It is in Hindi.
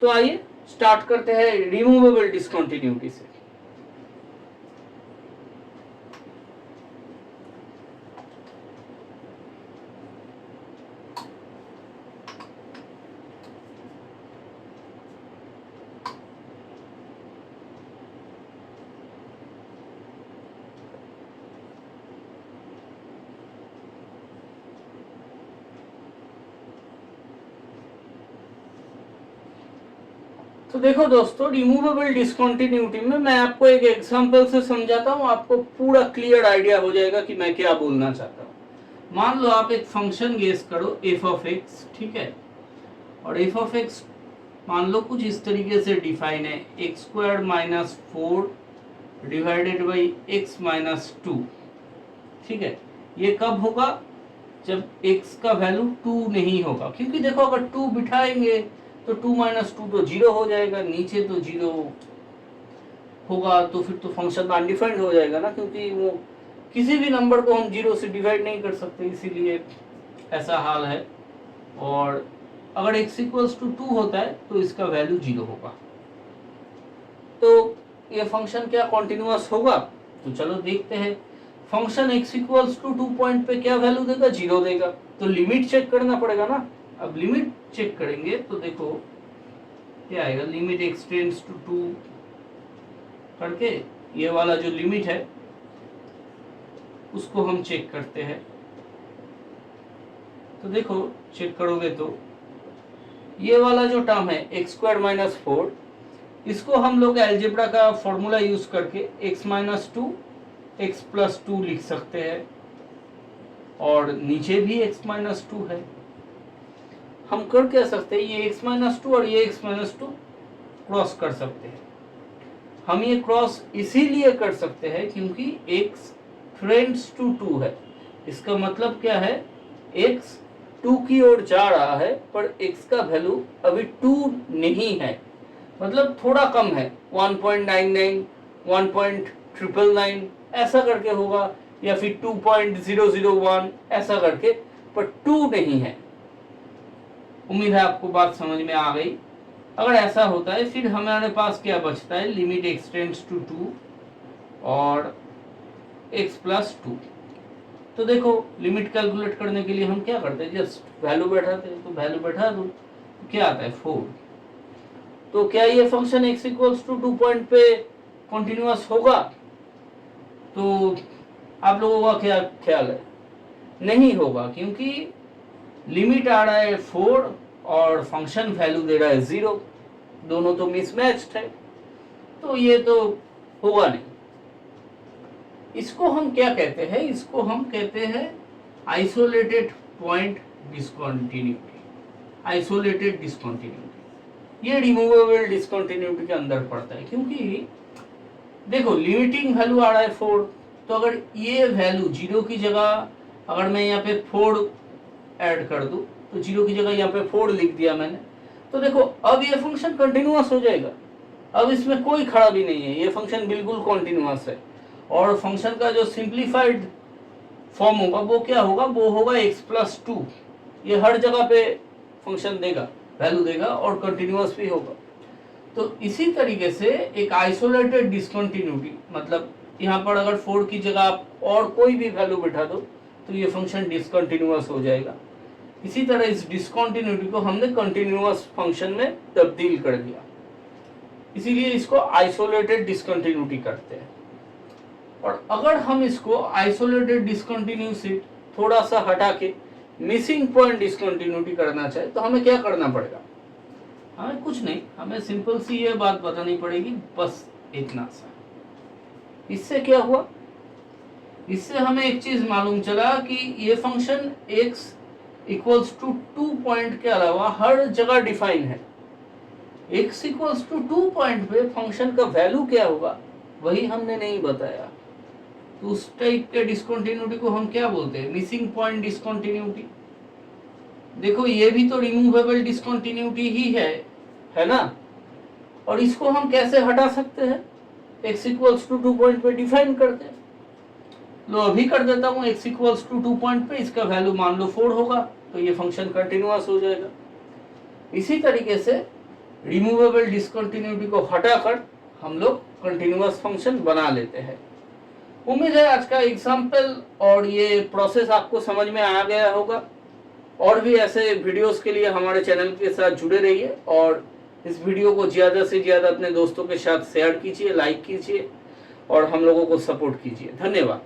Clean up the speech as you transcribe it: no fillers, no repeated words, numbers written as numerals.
तो आइए स्टार्ट करते हैं रिमूवेबल डिसकंटिन्यूटी से। तो देखो दोस्तों, रिमूवेबल डिसकंटिन्यूटी में मैं आपको एक एग्जांपल से समझाता हूँ, आपको पूरा क्लियर आइडिया हो जाएगा कि मैं क्या बोलना चाहता हूँ। मान लो आप एक फंक्शन गेस करो एफ ऑफ एक्स, ठीक है, और एफ ऑफ एक्स मान लो कुछ इस तरीके से डिफाइन है, x square minus 4 divided by x minus 2, ठीक है। ये कब होगा? जब x का वैल्यू 2 नहीं होगा, क्योंकि देखो अगर 2 बिठाएंगे तो 2 माइनस 2 तो 0 हो जाएगा, नीचे तो 0 होगा, तो फिर तो फंक्शन अनडिफाइंड हो जाएगा ना, क्योंकि वो किसी भी नंबर को हम 0 से डिवाइड नहीं कर सकते, इसीलिए ऐसा हाल है। और अगर x इक्वल्स टू 2 होता है तो इसका वैल्यू 0 होगा। तो ये फंक्शन क्या कॉन्टिन्यूअस होगा? तो चलो देखते हैं। Function x equals to 2 point पे क्या वैल्यू देगा? 0 देगा। तो लिमिट चेक करना पड़ेगा ना। अब लिमिट चेक करेंगे तो देखो क्या आएगा, लिमिट x टेंड्स टू 2 करके ये वाला जो लिमिट है उसको हम चेक करते हैं। तो देखो चेक करोगे तो ये वाला जो टर्म है एक्स स्क्वायर माइनस 4, इसको हम लोग अलजेब्रा का फॉर्मूला यूज करके x माइनस 2 x प्लस 2 लिख सकते हैं, और नीचे भी x माइनस 2 है। हम कर क्या सकते हैं, ये x माइनस 2 और ये x माइनस 2 क्रॉस कर सकते हैं। हम ये क्रॉस इसीलिए कर सकते हैं क्योंकि x टेंड्स टू 2 है। इसका मतलब क्या है, x 2 की ओर जा रहा है पर x का वैल्यू अभी 2 नहीं है, मतलब थोड़ा कम है, 1.99 1.999 ऐसा करके होगा, या फिर 2.001 ऐसा करके, पर 2 नहीं है। उम्मीद है आपको बात समझ में आ गई। अगर ऐसा होता है फिर हमारे पास क्या बचता है, लिमिट x टेंड्स टू 2 और x प्लस 2। तो देखो लिमिट कैलकुलेट करने के लिए हम क्या करते हैं, जस्ट वैल्यू बैठाते हैं। तो वैल्यू बैठा दो तो क्या आता है 4। तो क्या ये function x equals to 2 point पे कॉन्टिन्यूअस होगा? तो आप लोगों का क्या ख्याल है? नहीं होगा, क्योंकि लिमिट आ रहा है 4 और फंक्शन वैल्यू दे रहा है 0, दोनों तो मिसमैच्ड है, तो ये तो होगा नहीं। इसको हम क्या कहते हैं? इसको हम कहते हैं isolated point discontinuity, isolated discontinuity. ये रिमूवेबल डिसकंटिन्यूटी के अंदर पड़ता है, क्योंकि देखो लिमिटिंग वैल्यू आ रहा है 4, तो अगर ये वैल्यू 0 की जगह अगर मैं यहाँ पे 4 ऐड कर दूं, तो 0 की जगह यहाँ पे 4 लिख दिया मैंने, तो देखो अब ये फंक्शन कंटिन्यूअस हो जाएगा। अब इसमें कोई खड़ा भी नहीं है, ये फंक्शन बिल्कुल कंटिन्यूअस है। और फंक्शन का जो सिंप्लीफाइड फॉर्म होगा वो क्या होगा, वो होगा x प्लस 2। ये हर जगह पे फंक्शन देगा, वैल्यू देगा और कंटिन्यूअस भी होगा। तो इसी तरीके से एक आइसोलेटेड डिसकंटिन्यूटी, मतलब यहाँ पर अगर 4 की जगह आप और कोई भी वैल्यू बैठा दो तो ये फंक्शन डिसकंटिन्यूअस हो जाएगा। इसी तरह इस डिसकंटिन्यूटी को हमने कंटिन्यूअस फंक्शन में तब्दील कर दिया, इसीलिए इसको आइसोलेटेड डिसकंटिन्यूटी करते हैं। और अगर हम इसको आइसोलेटेड डिसकंटिन्यू से थोड़ा सा हटा के मिसिंग पॉइंट डिसकंटिन्यूटी करना चाहे तो हमें क्या करना पड़ेगा? हमें कुछ नहीं, हमें सिंपल सी ये बात बतानी पड़ेगी, बस इतना सा। इससे क्या हुआ, इससे हमें एक चीज मालूम चला कि ये function x equals to 2 point के अलावा हर जगह डिफाइन है। x इक्वल्स टू 2 पॉइंट पे फंक्शन का वैल्यू क्या होगा वही हमने नहीं बताया। तो उस टाइप के डिसकंटिन्यूटी को हम क्या बोलते हैं, मिसिंग पॉइंट डिसकंटिन्यूटी। देखो ये भी तो रिमूवेबल डिसकंटिन्यूटी ही है ना। और इसको हम कैसे हटा सकते हैं, x इक्वल्स टू 2 पॉइंट पे डिफाइन करते हैं। लो अभी कर देता हूँ, x इक्वल्स टू 2 पॉइंट पे इसका वैल्यू मान लो 4 होगा, तो ये फंक्शन कंटिन्यूअस हो जाएगा। इसी तरीके से रिमूवेबल डिसकंटिन्यूटी को हटाकर हम लोग कंटिन्यूअस फंक्शन बना लेते हैं। उम्मीद है आज का एग्जाम्पल और ये प्रोसेस आपको समझ में आ गया होगा। और भी ऐसे वीडियोस के लिए हमारे चैनल के साथ जुड़े रहिए और इस वीडियो को ज़्यादा से ज़्यादा अपने दोस्तों के साथ शेयर कीजिए, लाइक कीजिए और हम लोगों को सपोर्ट कीजिए। धन्यवाद।